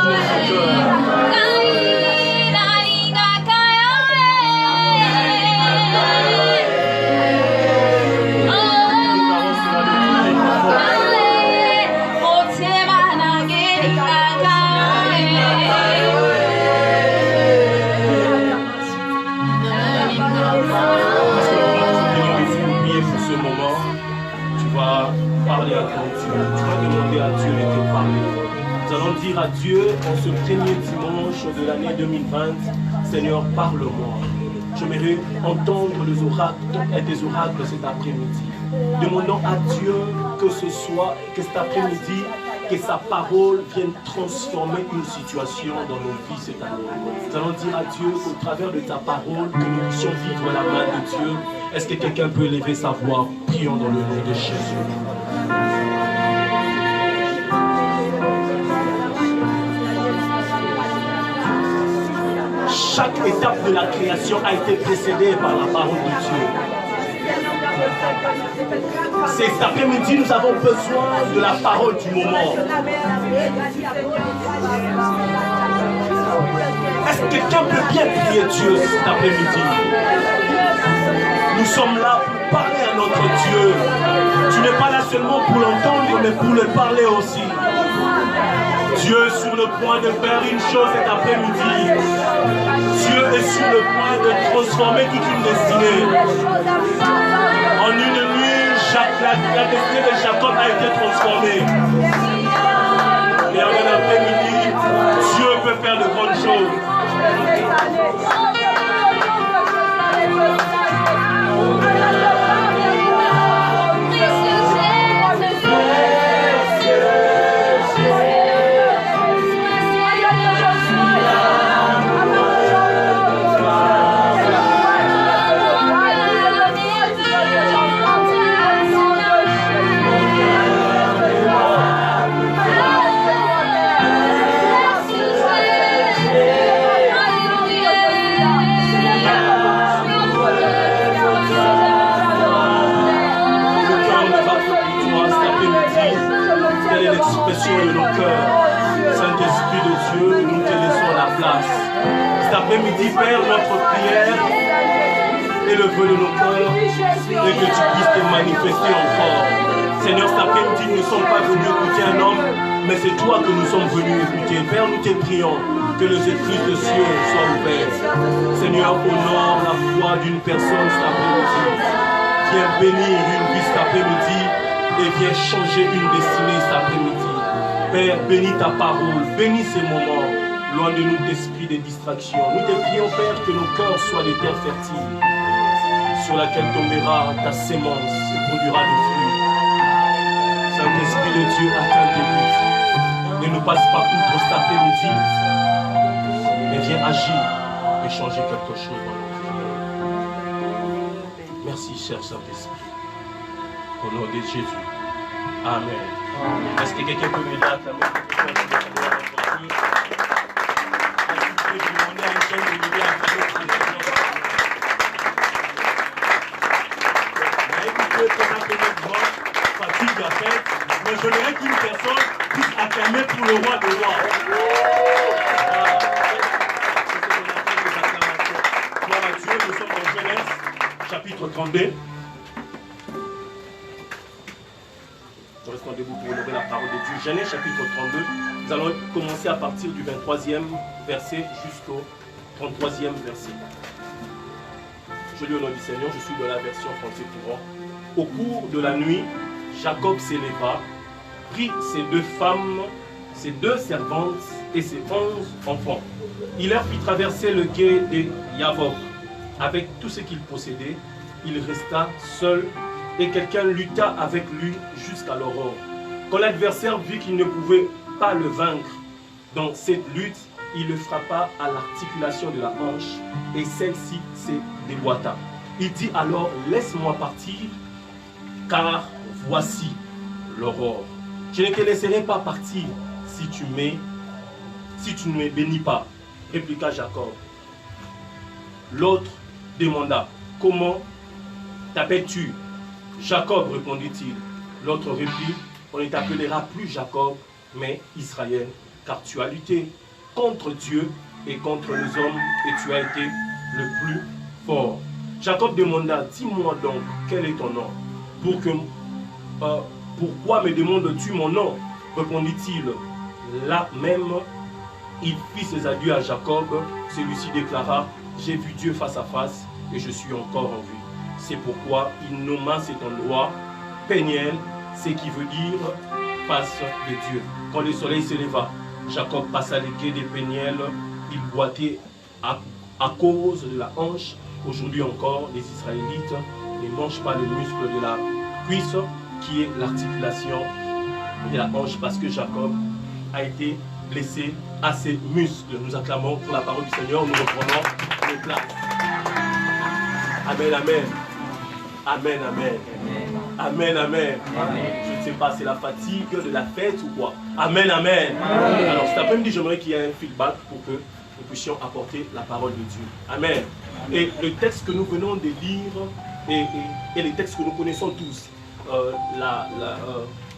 notre cœur. Dire à Dieu en ce premier dimanche de l'année 2020, Seigneur, parle-moi. J'aimerais entendre tes oracles cet après-midi. Demandons à Dieu que cet après-midi, que sa parole vienne transformer une situation dans nos vies cette année. Nous allons dire à Dieu qu'au travers de ta parole, que nous puissions vivre la main de Dieu. Est-ce que quelqu'un peut élever sa voix? Prions dans le nom de Jésus. Chaque étape de la création a été précédée par la parole de Dieu. Cet après-midi, nous avons besoin de la parole du moment. Est-ce que quelqu'un peut bien prier Dieu cet après-midi? Nous sommes là pour parler à notre Dieu. Tu n'es pas là seulement pour l'entendre, mais pour le parler aussi. Dieu est sur le point de faire une chose cet après-midi. Dieu est sur le point de transformer toute une destinée. En une nuit, la destinée de Jacob a été transformée. Et en un après-midi, Dieu peut faire de grandes choses. De nos cœurs, Saint-Esprit de Dieu, nous te laissons la place. Cet après-midi, Père, notre prière est le vœu de nos cœurs et que tu puisses te manifester encore. Seigneur, cet après-midi, nous ne sommes pas venus écouter un homme, mais c'est toi que nous sommes venus écouter. Père, nous te prions que les écrits de cieux soient ouverts. Seigneur, honore la foi d'une personne cet après-midi. Viens bénir une vie cet après-midi et viens changer une destinée cet après-midi. Père, bénis ta parole, bénis ces moments, loin de nous d'esprit de distraction. Nous te prions, Père, que nos cœurs soient des terres fertiles, sur laquelle tombera ta sémence et produira du fruit. Saint-Esprit de Dieu, atteins tes buts. Ne nous passe pas outre cet après-midi, mais viens agir et changer quelque chose dans notre vie. Merci, cher Saint-Esprit. Au nom de Jésus. Amen. Est-ce que quelqu'un peut m'aider à acclamer fatigue la fête, mais je voudrais qu'une personne puisse acclamer pour le roi des rois. Gloire à Dieu, nous sommes dans Genèse, chapitre 32. Restons debout pour honorer la parole de Dieu. Genèse chapitre 32. Nous allons commencer à partir du 23e verset jusqu'au 33e verset. Je lis au nom du Seigneur, je suis de la version français courant. Au cours de la nuit, Jacob s'éleva, prit ses 2 femmes, ses 2 servantes et ses 11 enfants. Il leur fit traverser le gué de Yavok. Avec tout ce qu'il possédait, il resta seul et quelqu'un lutta avec lui jusqu'à l'aurore. Quand l'adversaire vit qu'il ne pouvait pas le vaincre dans cette lutte, il le frappa à l'articulation de la hanche et celle-ci se déboîta. Il dit alors, laisse-moi partir, car voici l'aurore. Je ne te laisserai pas partir si tu ne me bénis pas, répliqua Jacob. L'autre demanda, comment t'appelles-tu? Jacob, répondit-il. L'autre reprit, on ne t'appellera plus Jacob, mais Israël, car tu as lutté contre Dieu et contre les hommes, et tu as été le plus fort. Jacob demanda, dis-moi donc, quel est ton nom? Pourquoi me demandes-tu mon nom? Répondit-il. Là même, il fit ses adieux à Jacob. Celui-ci déclara, j'ai vu Dieu face à face et je suis encore en vie. C'est pourquoi il nomma cet endroit Péniel, ce qui veut dire face de Dieu. Quand le soleil se leva, Jacob passa les quais des Péniel. Il boitait à cause de la hanche. Aujourd'hui encore, les Israélites ne mangent pas le muscle de la cuisse, qui est l'articulation de la hanche, parce que Jacob a été blessé à ses muscles. Nous acclamons pour la parole du Seigneur, nous reprenons nos places. Amen, amen. Amen, amen. Amen, amen. Je ne sais pas, c'est la fatigue de la fête ou quoi. Amen, amen. Alors cet après-midi, j'aimerais qu'il y ait un feedback pour que nous puissions apporter la parole de Dieu. Amen. Et le texte que nous venons de lire et les textes que nous connaissons tous,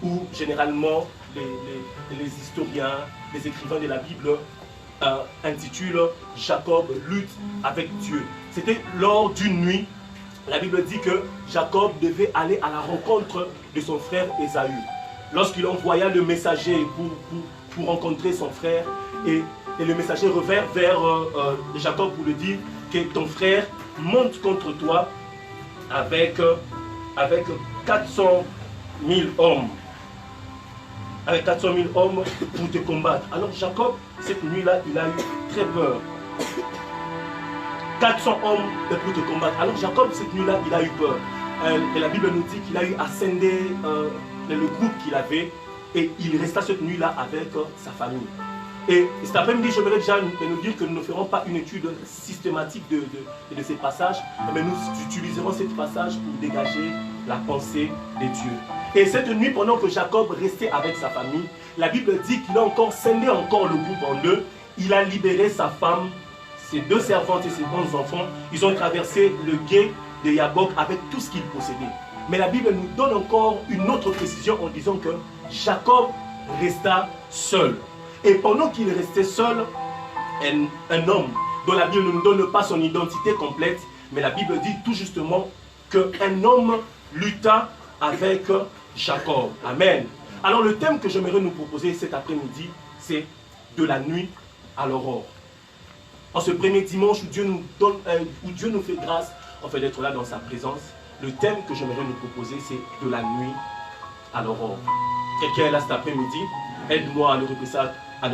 où généralement les historiens, les écrivains de la Bible intitulent Jacob lutte avec Dieu. C'était lors d'une nuit. La Bible dit que Jacob devait aller à la rencontre de son frère Ésaü. Lorsqu'il envoya le messager pour rencontrer son frère, et le messager revint vers Jacob pour lui dire que ton frère monte contre toi avec 400 000 hommes. Avec 400 000 hommes pour te combattre. Alors Jacob, cette nuit-là, il a eu très peur. 400 hommes pour te combattre. Alors Jacob, cette nuit-là, il a eu peur. Et la Bible nous dit qu'il a eu à scinder le groupe qu'il avait, et il resta cette nuit-là avec sa famille. Et cet après-midi, je voudrais déjà nous dire que nous ne ferons pas une étude systématique de ces passages, mais nous utiliserons ce passage pour dégager la pensée de Dieu. Et cette nuit, pendant que Jacob restait avec sa famille, la Bible dit qu'il a encore scindé le groupe en deux. Il a libéré sa femme, ses 2 servantes et ses 11 enfants. Ils ont traversé le gué de Yabok avec tout ce qu'ils possédaient. Mais la Bible nous donne encore une autre précision en disant que Jacob resta seul. Et pendant qu'il restait seul, un homme dont la Bible ne nous donne pas son identité complète, mais la Bible dit tout justement qu'un homme lutta avec Jacob. Amen. Alors le thème que j'aimerais nous proposer cet après-midi, c'est de la nuit à l'aurore. En ce premier dimanche où Dieu nous fait grâce en fait d'être là dans sa présence, le thème que j'aimerais nous proposer, c'est de la nuit à l'aurore. Quelqu'un est là cet après-midi? Aide-moi à le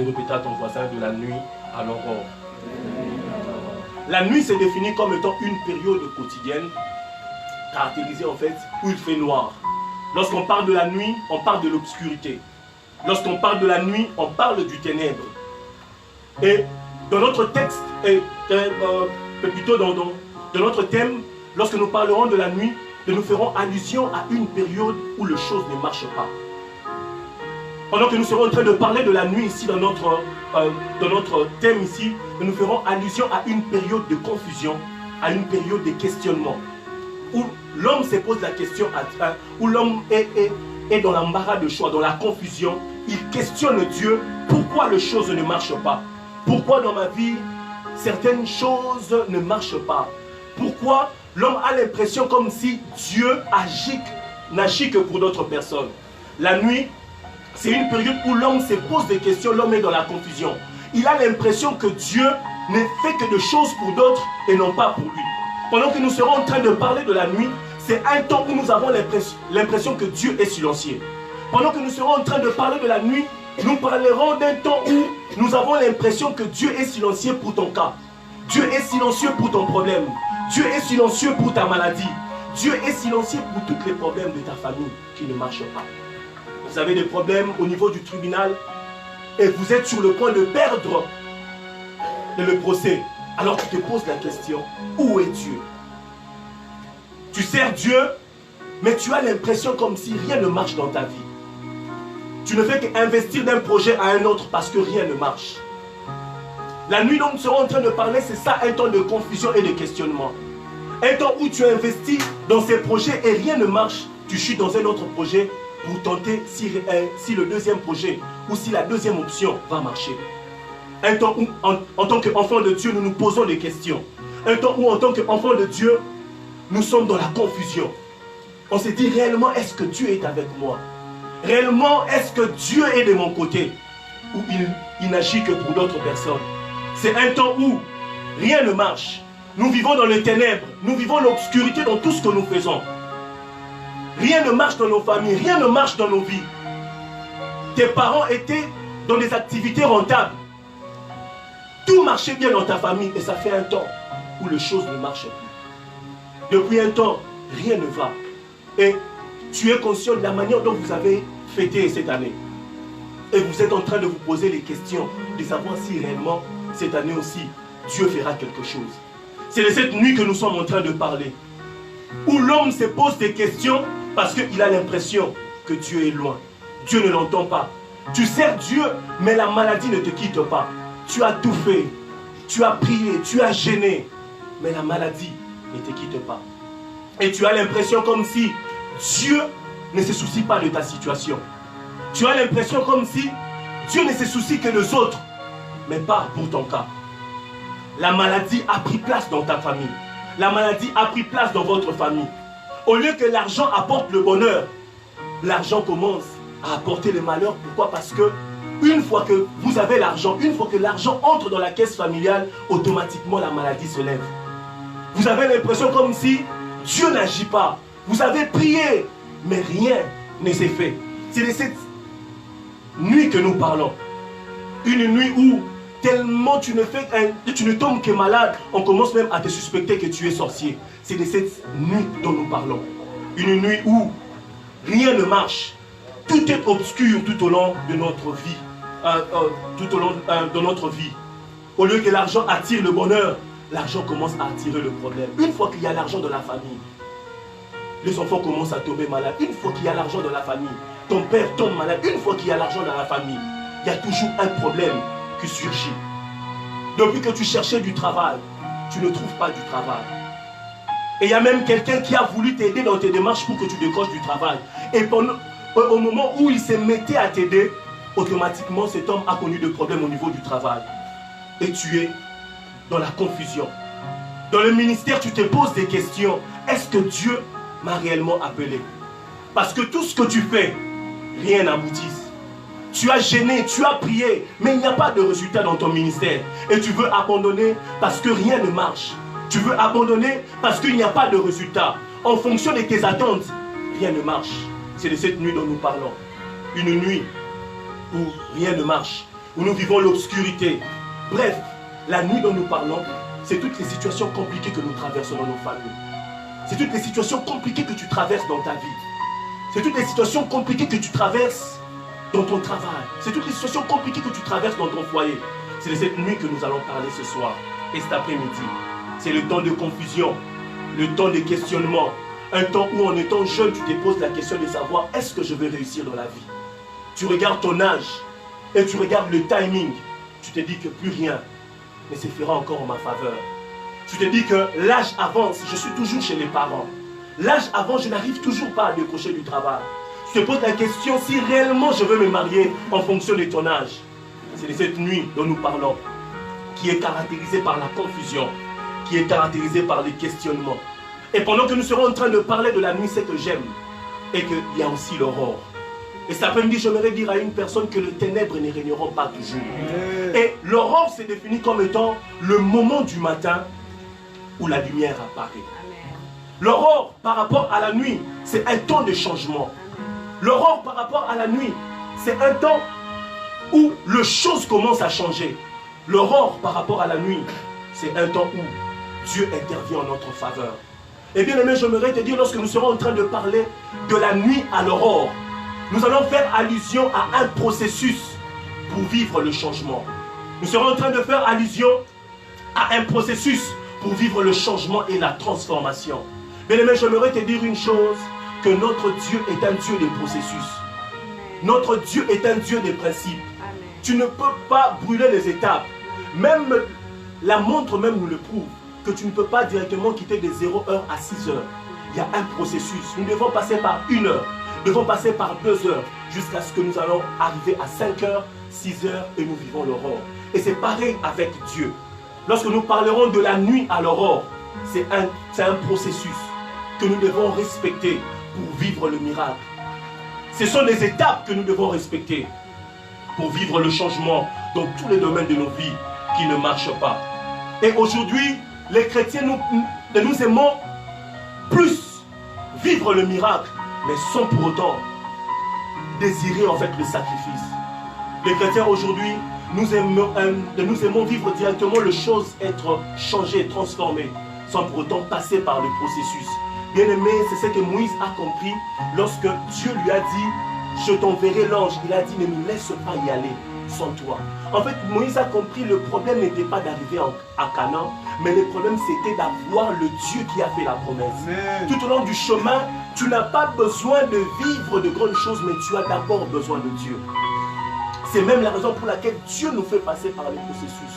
répéter à ton voisin, de la nuit à l'aurore. La nuit c'est défini comme étant une période quotidienne caractérisée en fait où il fait noir. Lorsqu'on parle de la nuit, on parle de l'obscurité. Lorsqu'on parle de la nuit, on parle du ténèbre. Et dans notre texte, plutôt dans notre thème, lorsque nous parlerons de la nuit, nous ferons allusion à une période où les choses ne marchent pas. Pendant que nous serons en train de parler de la nuit ici dans notre thème ici, nous ferons allusion à une période de confusion, à une période de questionnement, où l'homme se pose la question, où l'homme est dans l'embarras de choix, dans la confusion. Il questionne Dieu, pourquoi les choses ne marchent pas? Pourquoi dans ma vie, certaines choses ne marchent pas? Pourquoi l'homme a l'impression comme si Dieu n'agit que pour d'autres personnes? La nuit, c'est une période où l'homme se pose des questions, l'homme est dans la confusion. Il a l'impression que Dieu ne fait que des choses pour d'autres et non pas pour lui. Pendant que nous serons en train de parler de la nuit, c'est un temps où nous avons l'impression que Dieu est silencieux. Pendant que nous serons en train de parler de la nuit, nous parlerons d'un temps où nous avons l'impression que Dieu est silencieux pour ton cas. Dieu est silencieux pour ton problème. Dieu est silencieux pour ta maladie. Dieu est silencieux pour tous les problèmes de ta famille qui ne marchent pas. Vous avez des problèmes au niveau du tribunal et vous êtes sur le point de perdre le procès. Alors tu te poses la question, où est Dieu? Tu sers Dieu, mais tu as l'impression comme si rien ne marche dans ta vie. Tu ne fais qu'investir d'un projet à un autre parce que rien ne marche. La nuit dont nous serons en train de parler, c'est ça, un temps de confusion et de questionnement. Un temps où tu investis dans ces projets et rien ne marche, tu chutes dans un autre projet pour tenter si le deuxième projet ou si la deuxième option va marcher. Un temps où, en tant qu'enfants de Dieu, nous nous posons des questions. Un temps où, en tant qu'enfants de Dieu, nous sommes dans la confusion. On se dit réellement, est-ce que Dieu est avec moi? Réellement, est-ce que Dieu est de mon côté? Ou il n'agit que pour d'autres personnes? C'est un temps où rien ne marche. Nous vivons dans les ténèbres. Nous vivons l'obscurité dans tout ce que nous faisons. Rien ne marche dans nos familles. Rien ne marche dans nos vies. Tes parents étaient dans des activités rentables. Tout marchait bien dans ta famille. Et ça fait un temps où les choses ne marchent plus. Depuis un temps, rien ne va. Et tu es conscient de la manière dont vous avez fêté cette année. Et vous êtes en train de vous poser les questions, de savoir si réellement, cette année aussi, Dieu fera quelque chose. C'est de cette nuit que nous sommes en train de parler. Où l'homme se pose des questions parce qu'il a l'impression que Dieu est loin. Dieu ne l'entend pas. Tu sers Dieu, mais la maladie ne te quitte pas. Tu as tout fait. Tu as prié, tu as gêné, mais la maladie ne te quitte pas. Et tu as l'impression comme si Dieu ne se soucie pas de ta situation. Tu as l'impression comme si Dieu ne se soucie que des autres, mais pas pour ton cas. La maladie a pris place dans ta famille. La maladie a pris place dans votre famille. Au lieu que l'argent apporte le bonheur, l'argent commence à apporter le malheur. Pourquoi? Parce que une fois que vous avez l'argent, une fois que l'argent entre dans la caisse familiale, automatiquement la maladie se lève. Vous avez l'impression comme si Dieu n'agit pas. Vous avez prié, mais rien ne s'est fait. C'est de cette nuit que nous parlons. Une nuit où tellement tu ne tombes que malade, on commence même à te suspecter que tu es sorcier. C'est de cette nuit dont nous parlons. Une nuit où rien ne marche. Tout est obscur tout au long de notre vie. De notre vie. Au lieu que l'argent attire le bonheur, l'argent commence à attirer le problème. Une fois qu'il y a l'argent dans la famille, les enfants commencent à tomber malades. Une fois qu'il y a l'argent dans la famille, ton père tombe malade. Une fois qu'il y a l'argent dans la famille, il y a toujours un problème qui surgit. Depuis que tu cherchais du travail, tu ne trouves pas du travail. Et il y a même quelqu'un qui a voulu t'aider dans tes démarches pour que tu décroches du travail. Et au moment où il s'est metté à t'aider, automatiquement cet homme a connu des problèmes au niveau du travail. Et tu es dans la confusion. Dans le ministère, tu te poses des questions. Est-ce que Dieu m'a réellement appelé? Parce que tout ce que tu fais, rien n'aboutit. Tu as gêné, tu as prié, mais il n'y a pas de résultat dans ton ministère. Et tu veux abandonner parce que rien ne marche. Tu veux abandonner parce qu'il n'y a pas de résultat. En fonction de tes attentes, rien ne marche. C'est de cette nuit dont nous parlons. Une nuit où rien ne marche, où nous vivons l'obscurité. Bref, la nuit dont nous parlons, c'est toutes les situations compliquées que nous traversons dans nos familles. C'est toutes les situations compliquées que tu traverses dans ta vie. C'est toutes les situations compliquées que tu traverses dans ton travail. C'est toutes les situations compliquées que tu traverses dans ton foyer. C'est de cette nuit que nous allons parler ce soir et cet après-midi. C'est le temps de confusion, le temps de questionnement. Un temps où en étant jeune, tu te poses la question de savoir est-ce que je vais réussir dans la vie. Tu regardes ton âge et tu regardes le timing. Tu te dis que plus rien ne se fera encore en ma faveur. Tu te dis que l'âge avance, je suis toujours chez les parents. L'âge avance, je n'arrive toujours pas à décrocher du travail. Tu te poses la question si réellement je veux me marier en fonction de ton âge. C'est de cette nuit dont nous parlons, qui est caractérisée par la confusion, qui est caractérisée par les questionnements. Et pendant que nous serons en train de parler de la nuit, c'est que j'aime, et qu'il y a aussi l'aurore. Et cet après-midi, j'aimerais dire à une personne que les ténèbres ne régneront pas toujours. Et l'aurore s'est définie comme étant le moment du matin où la lumière apparaît. L'aurore par rapport à la nuit, c'est un temps de changement. L'aurore par rapport à la nuit, c'est un temps où les choses commencent à changer. L'aurore par rapport à la nuit, c'est un temps où Dieu intervient en notre faveur. Et bien aimé, j'aimerais te dire, lorsque nous serons en train de parler de la nuit à l'aurore, nous allons faire allusion à un processus pour vivre le changement. Nous serons en train de faire allusion à un processus pour vivre le changement et la transformation. Bien aimé, j'aimerais te dire une chose, que notre Dieu est un Dieu de processus. Notre Dieu est un Dieu des principes. Tu ne peux pas brûler les étapes. Même la montre même nous le prouve, que tu ne peux pas directement quitter de 0h à 6h. Il y a un processus. Nous devons passer par 1 heure, devons passer par 2 heures jusqu'à ce que nous allons arriver à 5 heures, 6 heures et nous vivons l'aurore. Et c'est pareil avec Dieu. Lorsque nous parlerons de la nuit à l'aurore, c'est un processus que nous devons respecter pour vivre le miracle. Ce sont des étapes que nous devons respecter pour vivre le changement dans tous les domaines de nos vies qui ne marchent pas. Et aujourd'hui, les chrétiens, nous aimons plus vivre le miracle, mais sans pour autant désirer en fait le sacrifice. Les chrétiens aujourd'hui, nous aimons vivre directement les choses, être changées, transformées, sans pour autant passer par le processus. Bien aimé, c'est ce que Moïse a compris lorsque Dieu lui a dit, je t'enverrai l'ange. Il a dit, ne nous laisse pas y aller sans toi. En fait, Moïse a compris le problème n'était pas d'arriver à Canaan, mais le problème c'était d'avoir le Dieu qui a fait la promesse. Amen. Tout au long du chemin, tu n'as pas besoin de vivre de grandes choses, mais tu as d'abord besoin de Dieu. C'est même la raison pour laquelle Dieu nous fait passer par les processus.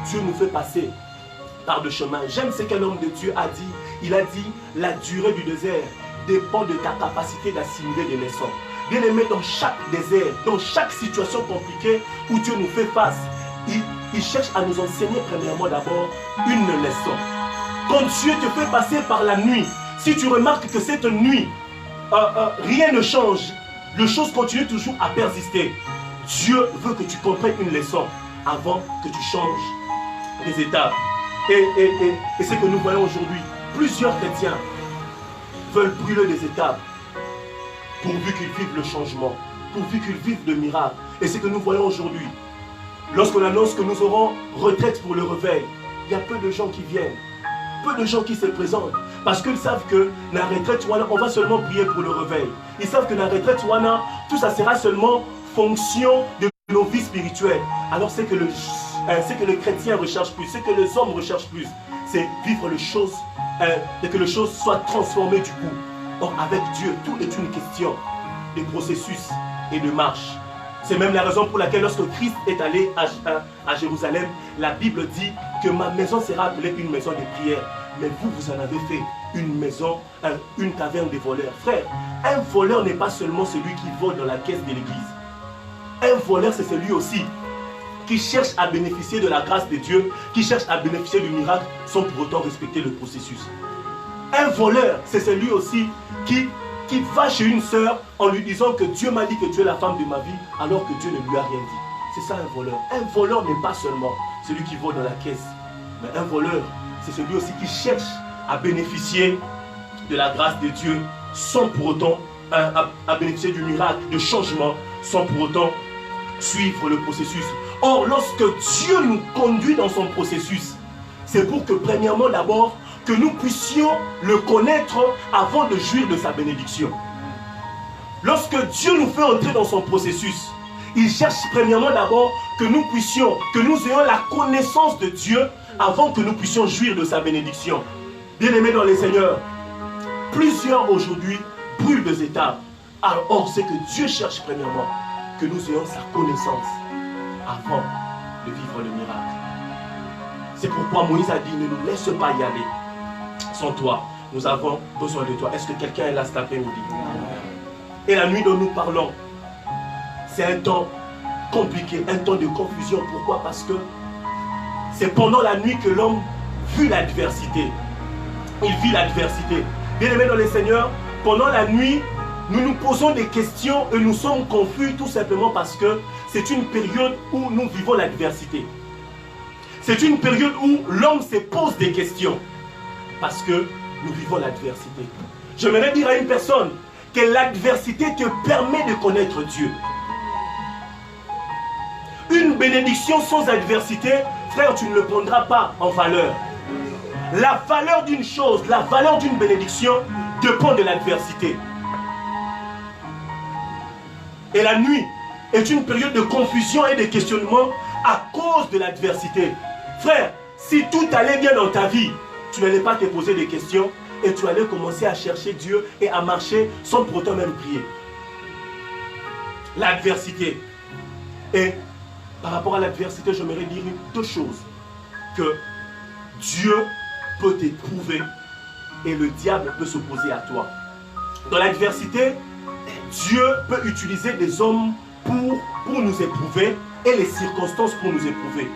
Dieu nous fait passer par le chemin. J'aime ce qu'un homme de Dieu a dit. Il a dit, la durée du désert dépend de ta capacité d'assimiler les leçons. Bien aimé, dans chaque désert, dans chaque situation compliquée où Dieu nous fait face, il cherche à nous enseigner premièrement d'abord une leçon. Quand Dieu te fait passer par la nuit, si tu remarques que cette nuit, rien ne change, les choses continuent toujours à persister, Dieu veut que tu comprennes une leçon avant que tu changes les étapes. Et c'est que nous voyons aujourd'hui, plusieurs chrétiens veulent brûler les étapes pourvu qu'ils vivent le changement, pourvu qu'ils vivent le miracle. Et c'est que nous voyons aujourd'hui. Lorsqu'on annonce que nous aurons retraite pour le réveil, il y a peu de gens qui viennent, peu de gens qui se présentent, parce qu'ils savent que la retraite, on va seulement prier pour le réveil. Ils savent que la retraite, tout ça sera seulement fonction de nos vies spirituelles. Alors c'est que les chrétiens recherchent plus, ce que les hommes recherchent plus, c'est vivre les choses, et que les choses soient transformées du coup. Or, avec Dieu, tout est une question de processus et de marche. C'est même la raison pour laquelle lorsque Christ est allé à Jérusalem, la Bible dit que ma maison sera appelée une maison de prière. Mais vous en avez fait une maison, une caverne de voleurs. Frère, un voleur n'est pas seulement celui qui vole dans la caisse de l'église. Un voleur, c'est celui aussi qui cherche à bénéficier de la grâce de Dieu, qui cherche à bénéficier du miracle sans pour autant respecter le processus. Un voleur, c'est celui aussi qui va chez une sœur en lui disant que Dieu m'a dit que tu es la femme de ma vie, alors que Dieu ne lui a rien dit. C'est ça un voleur. Un voleur n'est pas seulement celui qui vole dans la caisse, mais un voleur, c'est celui aussi qui cherche à bénéficier de la grâce de Dieu sans pour autant à bénéficier du miracle, de changement, sans pour autant suivre le processus. Or, lorsque Dieu nous conduit dans son processus, c'est pour que premièrement d'abord, que nous puissions le connaître avant de jouir de sa bénédiction. Lorsque Dieu nous fait entrer dans son processus, il cherche premièrement d'abord que nous ayons la connaissance de Dieu avant que nous puissions jouir de sa bénédiction. Bien-aimés dans les Seigneurs, plusieurs aujourd'hui brûlent des étapes. Or, c'est que Dieu cherche premièrement que nous ayons sa connaissance avant de vivre le miracle. C'est pourquoi Moïse a dit, ne nous laisse pas y aller. Sans toi, nous avons besoin de toi. Est-ce que quelqu'un est là cet après-midi? Et la nuit dont nous parlons, c'est un temps compliqué, un temps de confusion. Pourquoi? Parce que c'est pendant la nuit que l'homme vit l'adversité. Il vit l'adversité. Bien-aimés dans les Seigneurs, pendant la nuit, nous nous posons des questions et nous sommes confus tout simplement parce que c'est une période où nous vivons l'adversité. C'est une période où l'homme se pose des questions. Parce que nous vivons l'adversité. J'aimerais dire à une personne que l'adversité te permet de connaître Dieu. Une bénédiction sans adversité, frère, tu ne le prendras pas en valeur. La valeur d'une chose, la valeur d'une bénédiction dépend de l'adversité. Et la nuit est une période de confusion et de questionnement à cause de l'adversité. Frère, si tout allait bien dans ta vie, tu n'allais pas te poser des questions et tu allais commencer à chercher Dieu et à marcher sans pour autant même prier. L'adversité. Et par rapport à l'adversité, j'aimerais dire deux choses. Que Dieu peut t'éprouver et le diable peut s'opposer à toi. Dans l'adversité, Dieu peut utiliser des hommes pour nous éprouver et les circonstances pour nous éprouver.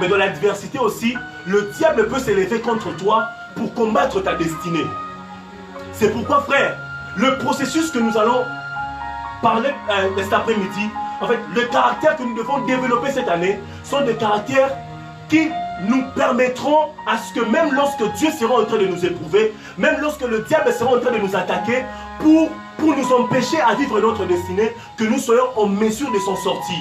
Mais dans l'adversité aussi, le diable peut s'élever contre toi pour combattre ta destinée. C'est pourquoi, frère, le processus que nous allons parler cet après-midi, en fait, le caractère que nous devons développer cette année sont des caractères qui nous permettront à ce que même lorsque Dieu sera en train de nous éprouver, même lorsque le diable sera en train de nous attaquer, pour nous empêcher à vivre notre destinée, que nous soyons en mesure de s'en sortir.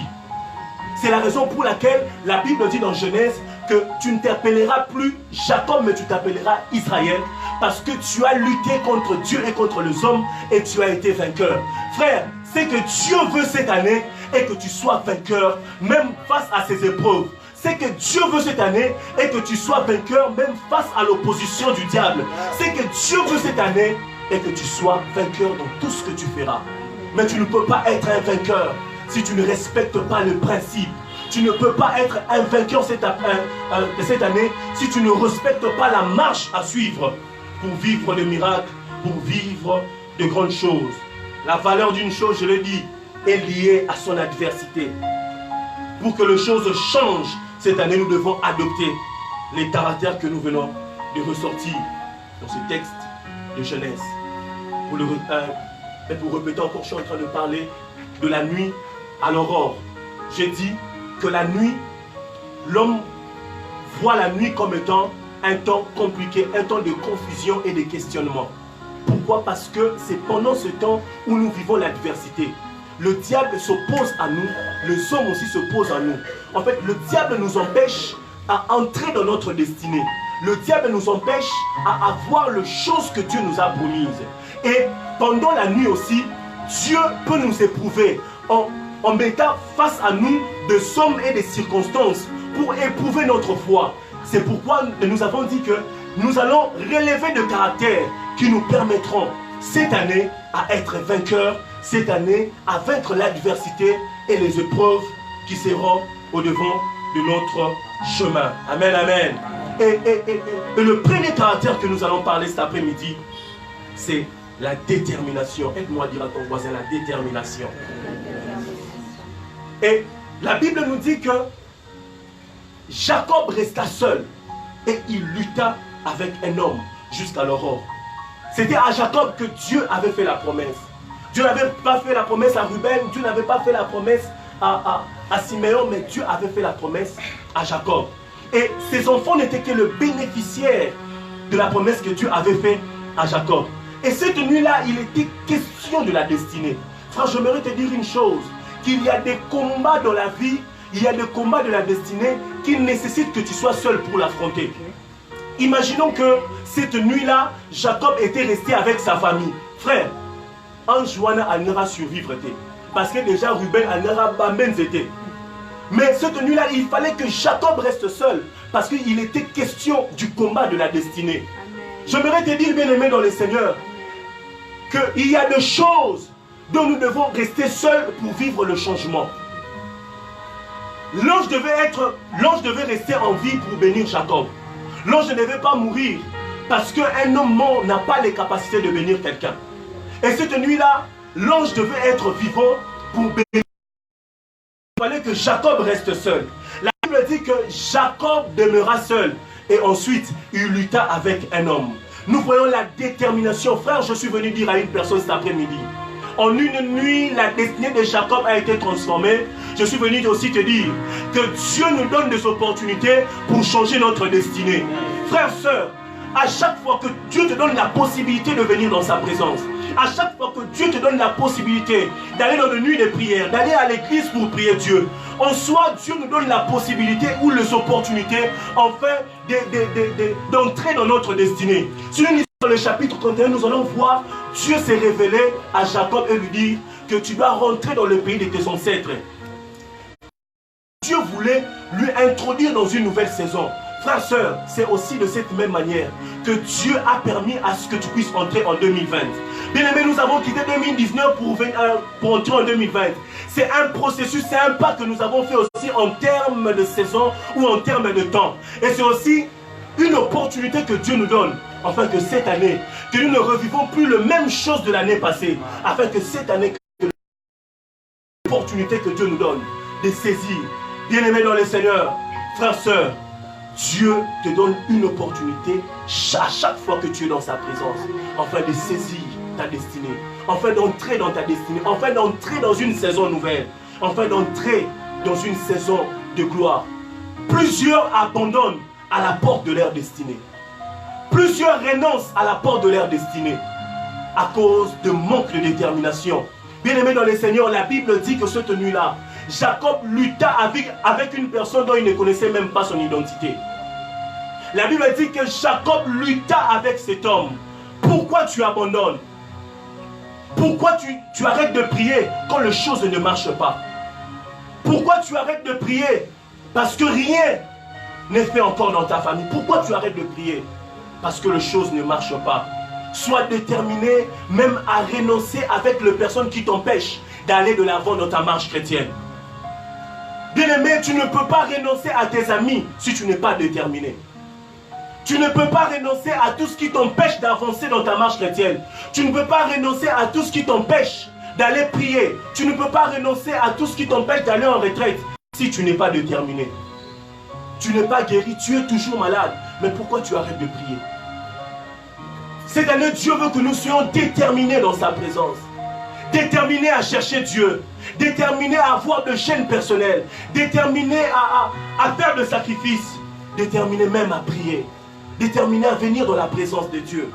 C'est la raison pour laquelle la Bible dit dans Genèse que tu ne t'appelleras plus Jacob, mais tu t'appelleras Israël, parce que tu as lutté contre Dieu et contre les hommes et tu as été vainqueur. Frère, c'est que Dieu veut cette année et que tu sois vainqueur, même face à ces épreuves. C'est que Dieu veut cette année et que tu sois vainqueur, même face à l'opposition du diable. C'est que Dieu veut cette année et que tu sois vainqueur dans tout ce que tu feras. Mais tu ne peux pas être un vainqueur si tu ne respectes pas le principe. Tu ne peux pas être un vainqueur cette année si tu ne respectes pas la marche à suivre pour vivre des miracles, pour vivre de grandes choses. La valeur d'une chose, je l'ai dit, est liée à son adversité. Pour que les choses changent, cette année, nous devons adopter les caractères que nous venons de ressortir dans ce texte de Genèse. Pour répéter encore, je suis en train de parler de la nuit à l'aurore. J'ai dit que la nuit, l'homme voit la nuit comme étant un temps compliqué, un temps de confusion et de questionnement. Pourquoi? Parce que c'est pendant ce temps où nous vivons l'adversité. Le diable s'oppose à nous, les hommes aussi s'opposent à nous. En fait, le diable nous empêche à entrer dans notre destinée. Le diable nous empêche à avoir les choses que Dieu nous a promises. Et pendant la nuit aussi, Dieu peut nous éprouver en mettant face à nous des hommes et des circonstances pour éprouver notre foi. C'est pourquoi nous avons dit que nous allons relever des caractères qui nous permettront cette année à être vainqueurs, cette année à vaincre l'adversité et les épreuves qui seront au-devant de notre chemin. Amen, amen. Et le premier caractère que nous allons parler cet après-midi, c'est la détermination. Aide-moi à dire à ton voisin la détermination. Et la Bible nous dit que Jacob resta seul et il lutta avec un homme jusqu'à l'aurore. C'était à Jacob que Dieu avait fait la promesse. Dieu n'avait pas fait la promesse à Ruben, Dieu n'avait pas fait la promesse à Siméon, mais Dieu avait fait la promesse à Jacob. Et ses enfants n'étaient que le bénéficiaire de la promesse que Dieu avait faite à Jacob. Et cette nuit-là, il était question de la destinée. Frère, j'aimerais te dire une chose, qu'il y a des combats dans la vie, il y a des combats de la destinée qui nécessitent que tu sois seul pour l'affronter. Imaginons que cette nuit-là, Jacob était resté avec sa famille. Frère, en Joanna, elle n'ira survivre. Parce que déjà, Ruben, elle n'ira pas même été. Mais cette nuit-là, il fallait que Jacob reste seul. Parce qu'il était question du combat de la destinée. J'aimerais te dire, bien-aimé dans le Seigneur, qu'il y a des choses dont nous devons rester seuls pour vivre le changement. L'ange devait rester en vie pour bénir Jacob. L'ange ne devait pas mourir parce qu'un homme mort n'a pas les capacités de bénir quelqu'un. Et cette nuit-là, l'ange devait être vivant pour bénir. Il fallait que Jacob reste seul. La Bible dit que Jacob demeura seul et ensuite il lutta avec un homme. Nous voyons la détermination. Frère, je suis venu dire à une personne cet après-midi. En une nuit, la destinée de Jacob a été transformée. Je suis venu aussi te dire que Dieu nous donne des opportunités pour changer notre destinée. Frère, sœur, à chaque fois que Dieu te donne la possibilité de venir dans sa présence, à chaque fois que Dieu te donne la possibilité d'aller dans les nuits de prière, d'aller à l'église pour prier Dieu, en soi, Dieu nous donne la possibilité ou les opportunités, enfin, d'entrer dans notre destinée. Si nous lisons dans le chapitre 31, nous allons voir Dieu s'est révélé à Jacob et lui dire que tu dois rentrer dans le pays de tes ancêtres. Dieu voulait lui introduire dans une nouvelle saison. Frère, sœur, c'est aussi de cette même manière que Dieu a permis à ce que tu puisses entrer en 2020. Bien aimé, nous avons quitté 2019 pour entrer en 2020. C'est un processus, c'est un pas que nous avons fait aussi en termes de saison ou en termes de temps. Et c'est aussi une opportunité que Dieu nous donne, afin que cette année, que nous ne revivons plus les mêmes choses de l'année passée, afin que cette année, que opportunités que Dieu nous donne, de saisir. Bien-aimés dans le Seigneur, frères, sœurs, Dieu te donne une opportunité à chaque fois que tu es dans sa présence, afin de saisir ta destinée, afin d'entrer dans ta destinée, afin d'entrer dans une saison nouvelle, afin d'entrer dans une saison de gloire. Plusieurs abandonnent à la porte de leur destinée. Plusieurs renoncent à la porte de leur destinée à cause de manque de détermination. Bien-aimés dans le Seigneur, la Bible dit que cette nuit-là, Jacob lutta avec une personne dont il ne connaissait même pas son identité. La Bible dit que Jacob lutta avec cet homme. Pourquoi tu abandonnes? Pourquoi tu arrêtes de prier quand les choses ne marchent pas? Pourquoi tu arrêtes de prier? Parce que rien n'est fait encore dans ta famille. Pourquoi tu arrêtes de prier? Parce que les choses ne marchent pas. Sois déterminé même à renoncer avec les personnes qui t'empêchent d'aller de l'avant dans ta marche chrétienne. Bien-aimé, tu ne peux pas renoncer à tes amis si tu n'es pas déterminé. Tu ne peux pas renoncer à tout ce qui t'empêche d'avancer dans ta marche chrétienne. Tu ne peux pas renoncer à tout ce qui t'empêche d'aller prier. Tu ne peux pas renoncer à tout ce qui t'empêche d'aller en retraite si tu n'es pas déterminé. Tu n'es pas guéri, tu es toujours malade. Mais pourquoi tu arrêtes de prier? Cette année, Dieu veut que nous soyons déterminés dans sa présence. Déterminés à chercher Dieu. Déterminés à avoir de chaînes personnelles. Déterminés à faire de sacrifices. Déterminés même à prier. Déterminés à venir dans la présence de Dieu.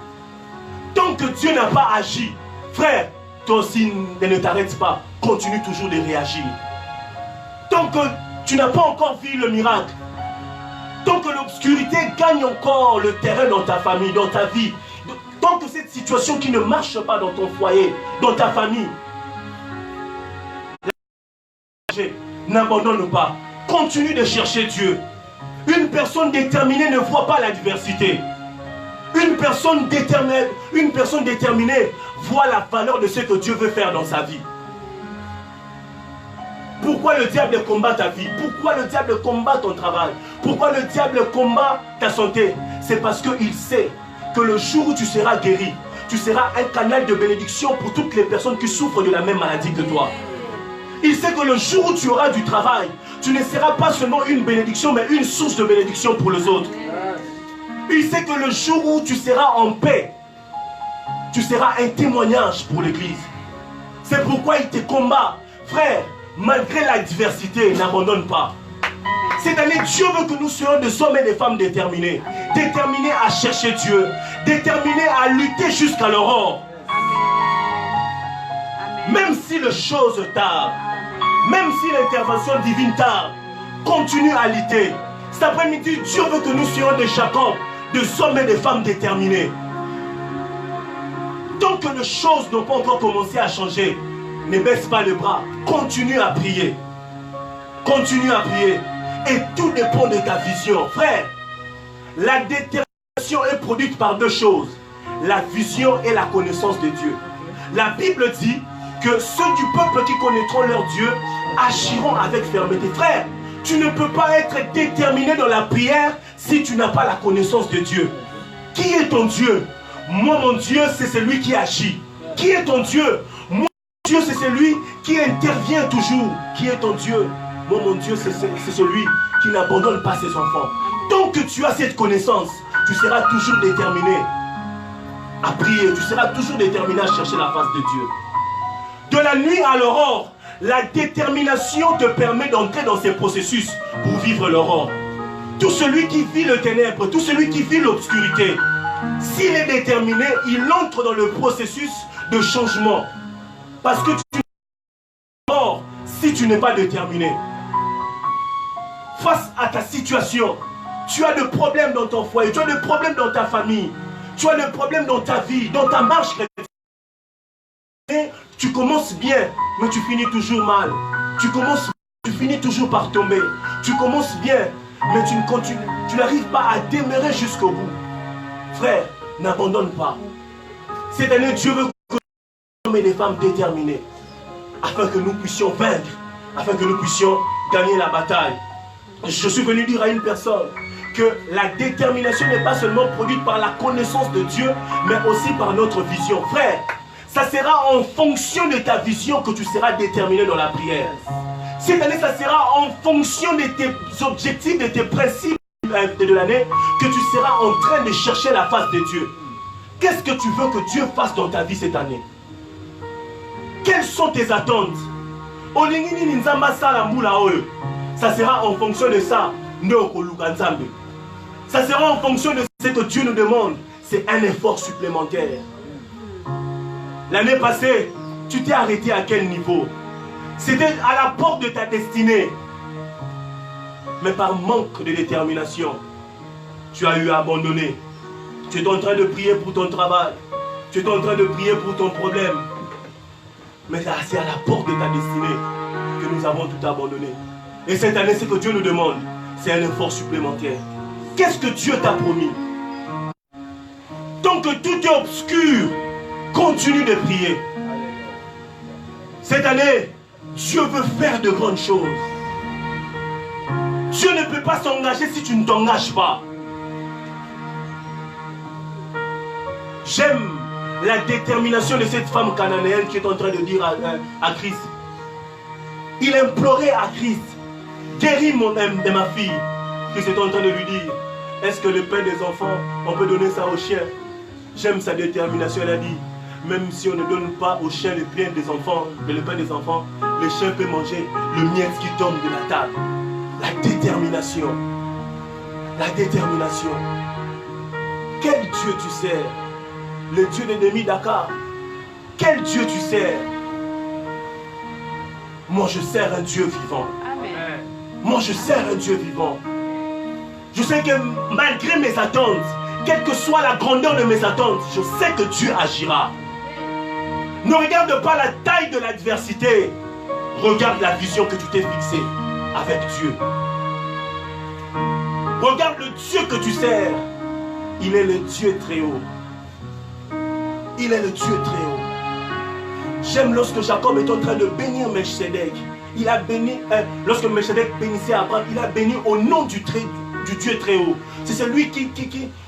Tant que Dieu n'a pas agi, frère, toi aussi ne t'arrête pas. Continue toujours de réagir. Tant que tu n'as pas encore vu le miracle, tant que l'obscurité gagne encore le terrain dans ta famille, dans ta vie, tant que cette situation qui ne marche pas dans ton foyer, dans ta famille, n'abandonne pas. Continue de chercher Dieu. Une personne déterminée ne voit pas l'adversité. Une personne déterminée voit la valeur de ce que Dieu veut faire dans sa vie. Pourquoi le diable combat ta vie? Pourquoi le diable combat ton travail? Pourquoi le diable combat ta santé? C'est parce qu'il sait que le jour où tu seras guéri, tu seras un canal de bénédiction pour toutes les personnes qui souffrent de la même maladie que toi. Il sait que le jour où tu auras du travail, tu ne seras pas seulement une bénédiction, mais une source de bénédiction pour les autres. Il sait que le jour où tu seras en paix, tu seras un témoignage pour l'Église. C'est pourquoi il te combat. Frère, malgré l'adversité, n'abandonne pas. Cette année, Dieu veut que nous soyons des hommes et des femmes déterminés. Déterminés à chercher Dieu. Déterminés à lutter jusqu'à l'aurore. Même si les choses tardent, même si l'intervention divine tarde, continue à lutter. Cet après-midi, Dieu veut que nous soyons des Jacob, des hommes et des femmes déterminés. Tant que les choses n'ont pas encore commencé à changer, ne baisse pas les bras. Continue à prier. Continue à prier. Et tout dépend de ta vision. Frère, la détermination est produite par deux choses. La vision et la connaissance de Dieu. La Bible dit que ceux du peuple qui connaîtront leur Dieu agiront avec fermeté. Frère, tu ne peux pas être déterminé dans la prière si tu n'as pas la connaissance de Dieu. Qui est ton Dieu? Moi, mon Dieu, c'est celui qui agit. Qui est ton Dieu? Moi, mon Dieu, c'est celui qui intervient toujours. Qui est ton Dieu? Moi, mon Dieu, c'est celui qui n'abandonne pas ses enfants. Tant que tu as cette connaissance, tu seras toujours déterminé à prier. Tu seras toujours déterminé à chercher la face de Dieu. De la nuit à l'aurore, la détermination te permet d'entrer dans ces processus pour vivre l'aurore. Tout celui qui vit le ténèbre, tout celui qui vit l'obscurité, s'il est déterminé, il entre dans le processus de changement. Parce que tu n'es pas mort si tu n'es pas déterminé. Face à ta situation, tu as des problèmes dans ton foyer, tu as des problèmes dans ta famille, tu as des problèmes dans ta vie, dans ta marche chrétienne. Tu commences bien, mais tu finis toujours mal. Tu finis toujours par tomber. Tu commences bien, mais tu n'arrives pas à demeurer jusqu'au bout. Frère, n'abandonne pas. Cette année, Dieu veut que nous soyons des femmes déterminées, afin que nous puissions vaincre, afin que nous puissions gagner la bataille. Je suis venu dire à une personne que la détermination n'est pas seulement produite par la connaissance de Dieu, mais aussi par notre vision. Frère, ça sera en fonction de ta vision que tu seras déterminé dans la prière. Cette année, ça sera en fonction de tes objectifs, de tes principes de l'année, que tu seras en train de chercher la face de Dieu. Qu'est-ce que tu veux que Dieu fasse dans ta vie cette année? Quelles sont tes attentes? Ça sera en fonction de ça. Ça sera en fonction de ce que Dieu nous demande. C'est un effort supplémentaire. L'année passée, tu t'es arrêté à quel niveau? C'était à la porte de ta destinée. Mais par manque de détermination, tu as eu à abandonner. Tu es en train de prier pour ton travail. Tu es en train de prier pour ton problème. Mais c'est à la porte de ta destinée que nous avons tout abandonné. Et cette année, ce que Dieu nous demande, c'est un effort supplémentaire. Qu'est-ce que Dieu t'a promis? Tant que tout est obscur, continue de prier. Cette année, Dieu veut faire de grandes choses. Dieu ne peut pas s'engager si tu ne t'engages pas. J'aime la détermination de cette femme cananéenne qui est en train de dire à Christ. Il implorait à Christ, guéris mon âme de ma fille. Christ est en train de lui dire, est-ce que le pain des enfants, on peut donner ça aux chiens? J'aime sa détermination, elle a dit, même si on ne donne pas aux chiens le pain des enfants, mais le pain des enfants, les chiens peuvent manger le miel qui tombe de la table. La détermination. La détermination. Quel Dieu tu sers? Le Dieu de Némi Dakar. Quel Dieu tu sers? Moi je sers un Dieu vivant. Amen. Moi je sers un Dieu vivant. Je sais que malgré mes attentes, quelle que soit la grandeur de mes attentes, je sais que Dieu agira. Ne regarde pas la taille de l'adversité. Regarde la vision que tu t'es fixée avec Dieu. Regarde le Dieu que tu sers. Il est le Dieu très haut. Il est le Dieu très haut. J'aime lorsque Jacob est en train de bénir Melchizedek. Il a béni, lorsque Melchizedek bénissait Abraham, il a béni au nom du Dieu très haut. C'est celui qui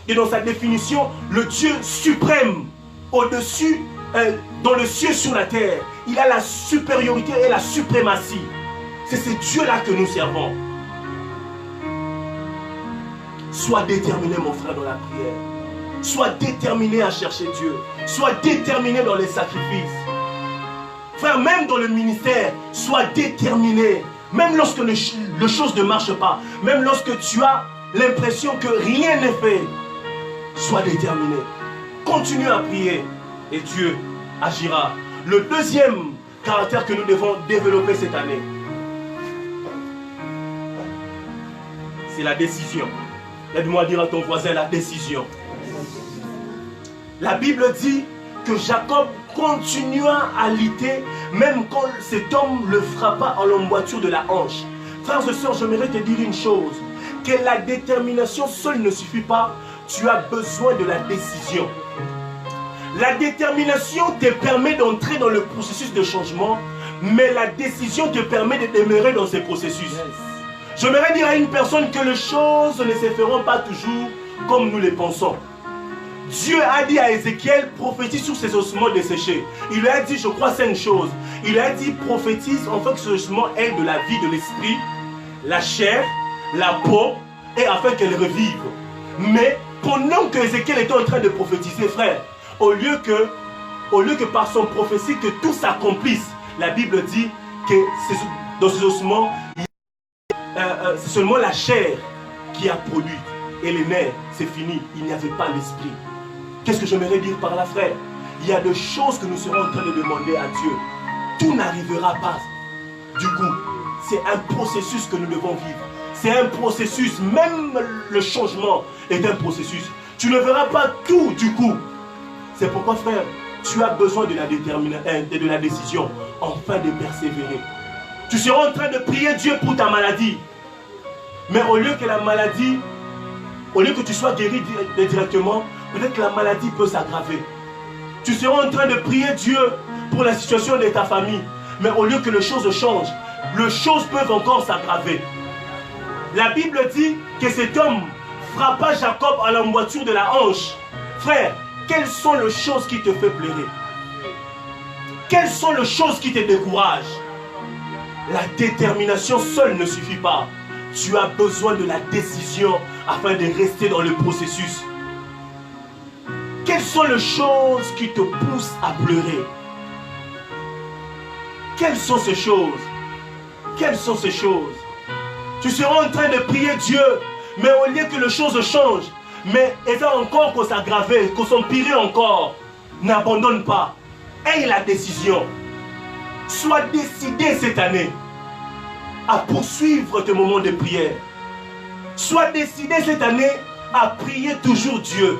est dans sa définition le Dieu suprême, au-dessus, dans le ciel sur la terre. Il a la supériorité et la suprématie. C'est ce Dieu-là que nous servons. Sois déterminé, mon frère, dans la prière. Sois déterminé à chercher Dieu. Sois déterminé dans les sacrifices. Frère, même dans le ministère, sois déterminé. Même lorsque les choses ne marchent pas. Même lorsque tu as l'impression que rien n'est fait. Sois déterminé. Continue à prier. Et Dieu agira. Le deuxième caractère que nous devons développer cette année, c'est la décision. Aide-moi à dire à ton voisin la décision. La Bible dit que Jacob continua à lutter même quand cet homme le frappa à l'emboîture de la hanche. Frères et sœurs, j'aimerais te dire une chose. Que la détermination seule ne suffit pas. Tu as besoin de la décision. La détermination te permet d'entrer dans le processus de changement, mais la décision te permet de demeurer dans ce processus. J'aimerais dire à une personne que les choses ne se feront pas toujours comme nous les pensons. Dieu a dit à Ézéchiel, prophétise sur ses ossements desséchés. Il lui a dit, je crois, 5 choses. Il lui a dit, prophétise en fait que ce ossements est de la vie de l'esprit, la chair, la peau, et afin qu'elle revive. Mais pendant que Ézéchiel était en train de prophétiser, frère, au lieu que par son prophétie que tout s'accomplisse, la Bible dit que dans ces ossements, c'est seulement la chair qui a produit. Et les nerfs, c'est fini. Il n'y avait pas l'esprit. Qu'est-ce que j'aimerais dire par là, frère? Il y a des choses que nous serons en train de demander à Dieu. Tout n'arrivera pas. Du coup, c'est un processus que nous devons vivre. C'est un processus. Même le changement est un processus. Tu ne verras pas tout du coup. C'est pourquoi, frère, tu as besoin de la détermination et de la décision afin de persévérer. Tu seras en train de prier Dieu pour ta maladie. Mais au lieu que la maladie, au lieu que tu sois guéri directement, peut-être que la maladie peut s'aggraver. Tu seras en train de prier Dieu pour la situation de ta famille. Mais au lieu que les choses changent, les choses peuvent encore s'aggraver. La Bible dit que cet homme frappa Jacob à l'emboîture de la hanche. Frère, quelles sont les choses qui te font pleurer? Quelles sont les choses qui te découragent? La détermination seule ne suffit pas. Tu as besoin de la décision afin de rester dans le processus. Quelles sont les choses qui te poussent à pleurer? Quelles sont ces choses? Quelles sont ces choses? Tu seras en train de prier Dieu, mais au lieu que les choses changent, mais elles ont encore qu'on s'aggrave, qu'on s'empire encore, n'abandonne pas. Aie la décision. Sois décidé cette année à poursuivre tes moments de prière. Sois décidé cette année à prier toujours Dieu.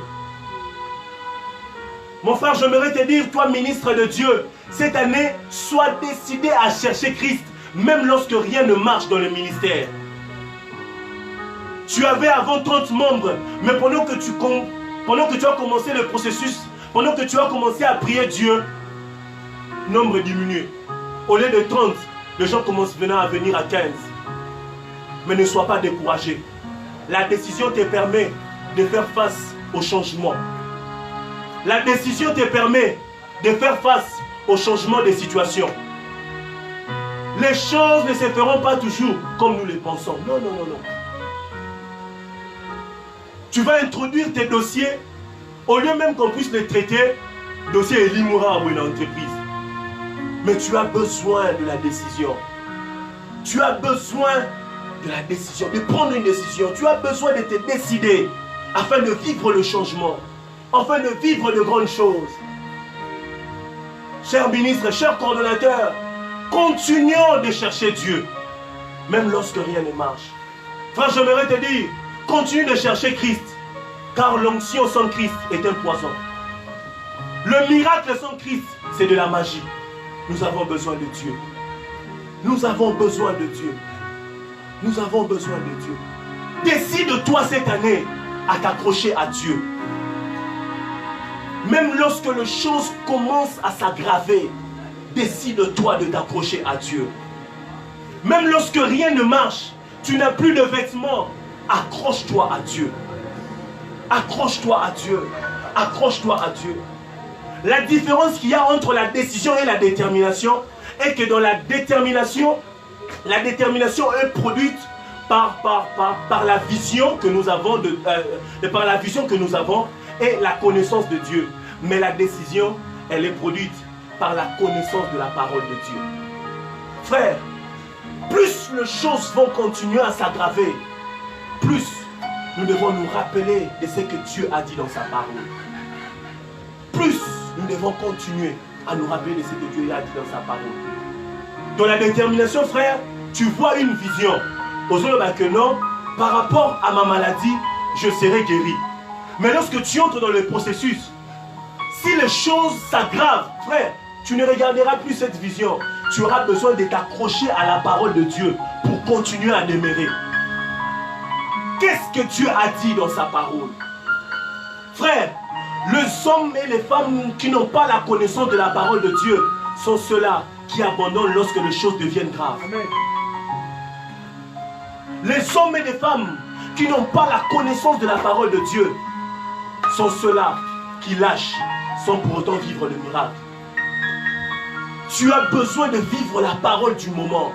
Mon frère, j'aimerais te dire, toi ministre de Dieu, cette année, sois décidé à chercher Christ, même lorsque rien ne marche dans le ministère. Tu avais avant 30 membres, mais pendant que tu as commencé le processus, pendant que tu as commencé à prier Dieu, nombre diminue. Au lieu de 30, les gens commencent à venir à 15. Mais ne sois pas découragé. La décision te permet de faire face au changement. La décision te permet de faire face au changement des situations. Les choses ne se feront pas toujours comme nous les pensons. Non, non, non, non. Tu vas introduire tes dossiers, au lieu même qu'on puisse les traiter, dossier est l'immoral ou une entreprise. Mais tu as besoin de la décision. Tu as besoin de la décision, de prendre une décision. Tu as besoin de te décider afin de vivre le changement, afin de vivre de grandes choses. Chers ministres, chers coordonnateurs, continuons de chercher Dieu, même lorsque rien ne marche. Frère, j'aimerais te dire, continue de chercher Christ, car l'onction sans Christ est un poison. Le miracle sans Christ, c'est de la magie. Nous avons besoin de Dieu. Nous avons besoin de Dieu. Nous avons besoin de Dieu. Décide-toi cette année à t'accrocher à Dieu. Même lorsque les choses commencent à s'aggraver, décide-toi de t'accrocher à Dieu. Même lorsque rien ne marche, tu n'as plus de vêtements, accroche-toi à Dieu. Accroche-toi à Dieu. Accroche-toi à Dieu. La différence qu'il y a entre la décision et la détermination est que dans la détermination est produite par la vision que nous avons par la vision que nous avons et la connaissance de Dieu. Mais la décision, elle est produite par la connaissance de la parole de Dieu. Frère, plus les choses vont continuer à s'aggraver, plus nous devons nous rappeler de ce que Dieu a dit dans sa parole. Plus nous devons continuer à nous rappeler de ce que Dieu a dit dans sa parole. Dans la détermination, frère, tu vois une vision. Que non, par rapport à ma maladie, je serai guéri. Mais lorsque tu entres dans le processus, si les choses s'aggravent, frère, tu ne regarderas plus cette vision. Tu auras besoin de t'accrocher à la parole de Dieu pour continuer à demeurer. Qu'est-ce que Dieu a dit dans sa parole? Frère, les hommes et les femmes qui n'ont pas la connaissance de la parole de Dieu sont ceux-là qui abandonnent lorsque les choses deviennent graves. Amen. Les hommes et les femmes qui n'ont pas la connaissance de la parole de Dieu sont ceux-là qui lâchent sans pour autant vivre le miracle. Tu as besoin de vivre la parole du moment.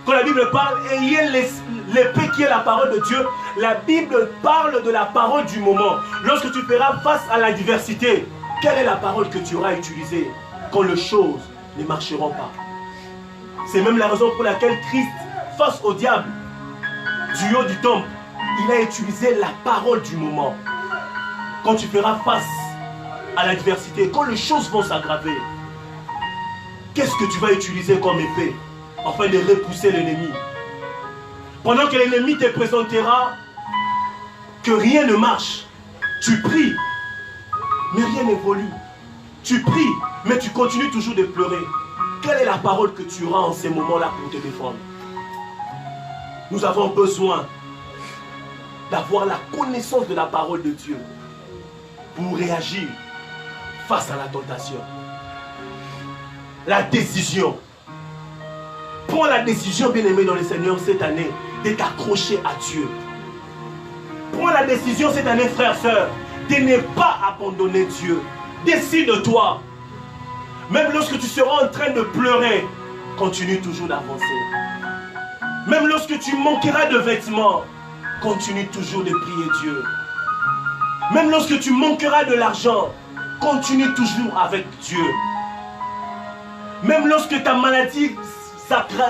Quand la Bible parle, ayez l'épée qui est la parole de Dieu, la Bible parle de la parole du moment. Lorsque tu feras face à l'adversité, quelle est la parole que tu auras utilisée quand les choses ne marcheront pas? C'est même la raison pour laquelle Christ, face au diable, du haut du temple, il a utilisé la parole du moment. Quand tu feras face à l'adversité, quand les choses vont s'aggraver, qu'est-ce que tu vas utiliser comme épée afin de repousser l'ennemi? Pendant que l'ennemi te présentera que rien ne marche, tu pries, mais rien n'évolue. Tu pries, mais tu continues toujours de pleurer. Quelle est la parole que tu auras en ces moments-là pour te défendre? Nous avons besoin d'avoir la connaissance de la parole de Dieu pour réagir face à la tentation. La décision. Prends la décision, bien-aimé dans le Seigneur, cette année, de t'accrocher à Dieu. Prends la décision cette année, frère, sœur, de ne pas abandonner Dieu. Décide-toi. Même lorsque tu seras en train de pleurer, continue toujours d'avancer. Même lorsque tu manqueras de vêtements, continue toujours de prier Dieu. Même lorsque tu manqueras de l'argent, continue toujours avec Dieu. Même lorsque ta maladie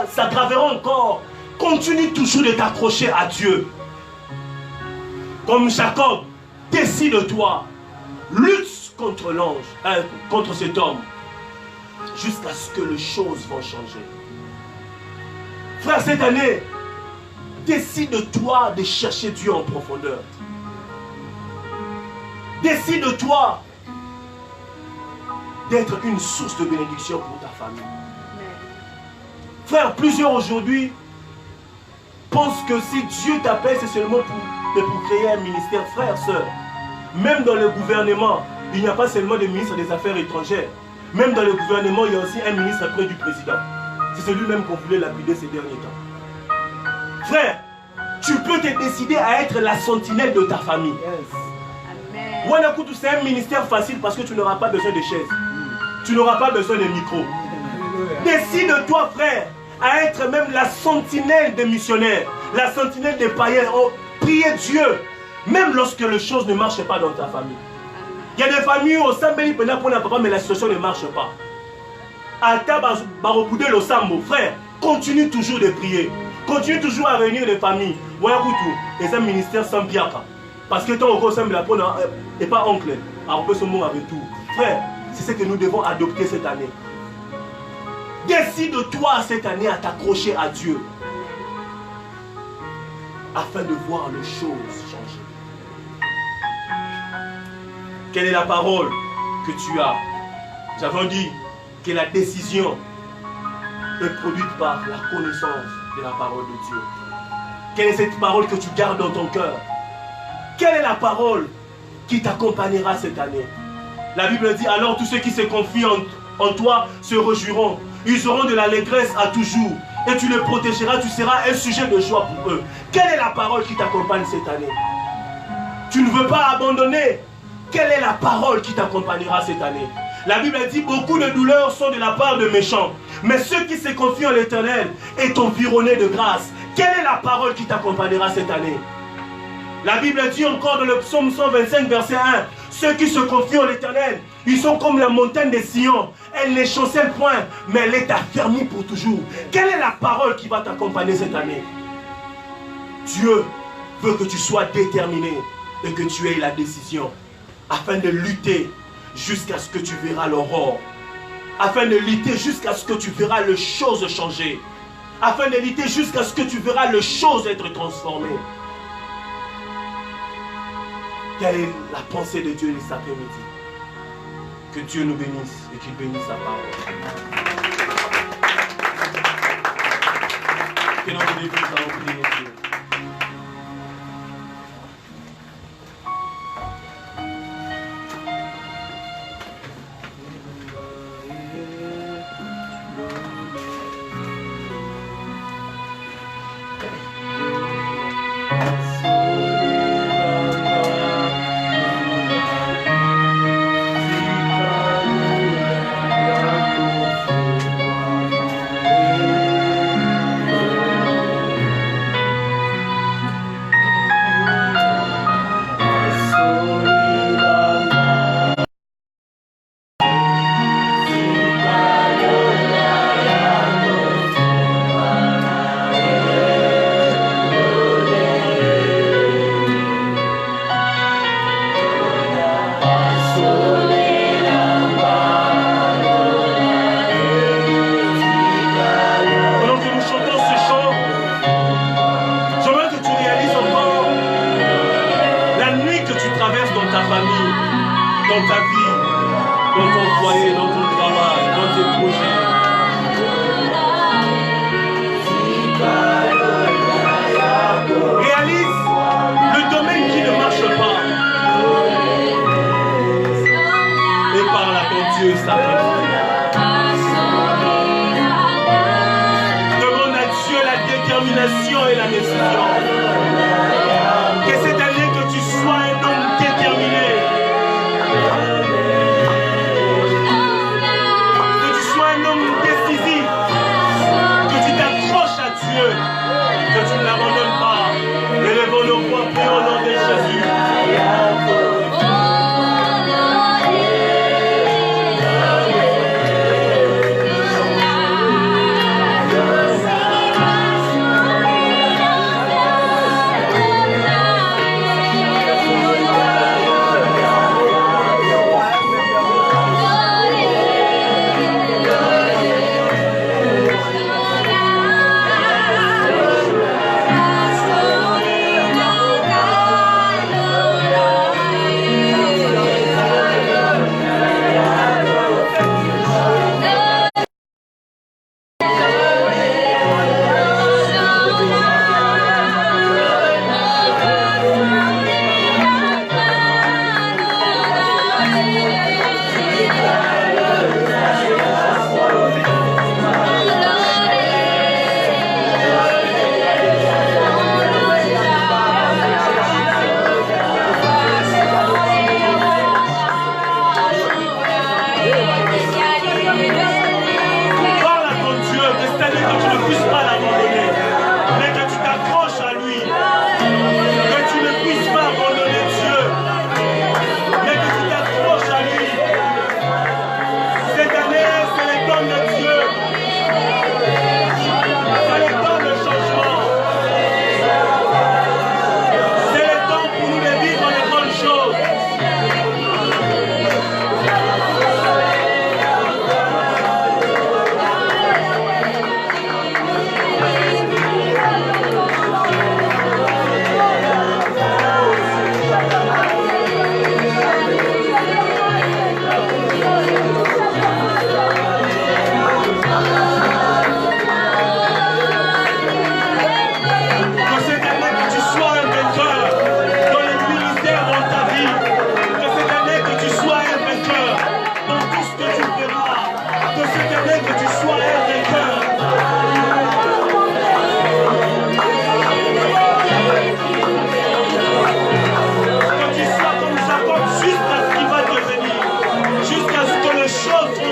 s'aggravera encore, continue toujours de t'accrocher à Dieu. Comme Jacob, décide-toi. Lutte contre l'ange, contre cet homme, jusqu'à ce que les choses vont changer. Frère, cette année, décide-toi de chercher Dieu en profondeur. Décide-toi d'être une source de bénédiction pour ta famille. Frère, plusieurs aujourd'hui pensent que si Dieu t'appelle, c'est seulement pour créer un ministère. Frère, sœur, même dans le gouvernement, il n'y a pas seulement des ministres des Affaires étrangères. Même dans le gouvernement, il y a aussi un ministre près du président. C'est celui-même qu'on voulait lapider ces derniers temps. Frère, tu peux te décider à être la sentinelle de ta famille. Yes. Wanakutu, c'est un ministère facile parce que tu n'auras pas besoin de chaises. Tu n'auras pas besoin de micro. Décide-toi, frère, à être même la sentinelle des missionnaires, la sentinelle des païens. Oh, priez Dieu, même lorsque les choses ne marchent pas dans ta famille. Il y a des familles où au Sambeli pendant pour papa, mais la situation ne marche pas. Ata baroboudé le Sambo, frère, continue toujours de prier. Continue toujours à réunir les familles. Voilà tout. Et un ministère sans biaka. Parce que ton encore semble et pas oncle. Alors peut ce mot avec tout. Frère, c'est ce que nous devons adopter cette année. Décide-toi cette année à t'accrocher à Dieu. Afin de voir les choses changer. Quelle est la parole que tu as? Nous avons dit que la décision est produite par la connaissance de la parole de Dieu. Quelle est cette parole que tu gardes dans ton cœur? Quelle est la parole qui t'accompagnera cette année? La Bible dit, alors tous ceux qui se confient en toi se réjouiront. Ils auront de l'allégresse à toujours. Et tu les protégeras, tu seras un sujet de joie pour eux. Quelle est la parole qui t'accompagne cette année? Tu ne veux pas abandonner. Quelle est la parole qui t'accompagnera cette année? La Bible dit, beaucoup de douleurs sont de la part de méchants. Mais ceux qui se confient en l'Éternel est environné de grâce. Quelle est la parole qui t'accompagnera cette année? La Bible dit encore dans le psaume 125, verset 1, ceux qui se confient en l'Éternel, ils sont comme la montagne de Sion. Elle ne chancelle point, mais elle est affermie pour toujours. Quelle est la parole qui va t'accompagner cette année? Dieu veut que tu sois déterminé et que tu aies la décision afin de lutter jusqu'à ce que tu verras l'aurore. Afin de lutter jusqu'à ce que tu verras les choses changer. Afin de lutter jusqu'à ce que tu verras les choses être transformées. Quelle est la pensée de Dieu cet après-midi? Que Dieu nous bénisse et qu'il bénisse sa parole. Que notre début, nous allons prier Dieu.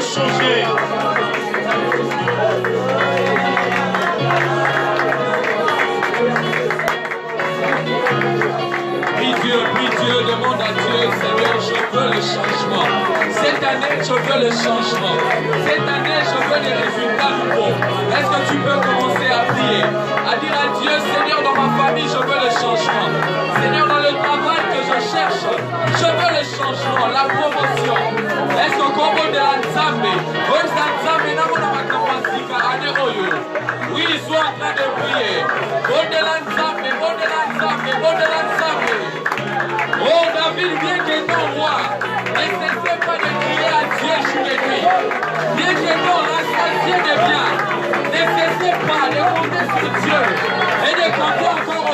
tout changer. Prie Dieu, demande à Dieu, Seigneur, je veux le changement. Cette année, je veux le changement. Cette année, je veux des résultats nouveaux. Est-ce que tu peux commencer à prier, à dire à Dieu, Seigneur, dans ma famille, je veux le changement. Seigneur, dans le travail que je cherche, je veux le changement, la promotion. Est-ce que comme de la Nzambe, oui, sois en train de prier. Oh David, viens que ton roi, ne cessez pas de crier à Dieu jour et nuit. Viens que ton rassasié de bien. Ne cessez pas de compter sur Dieu et de compter encore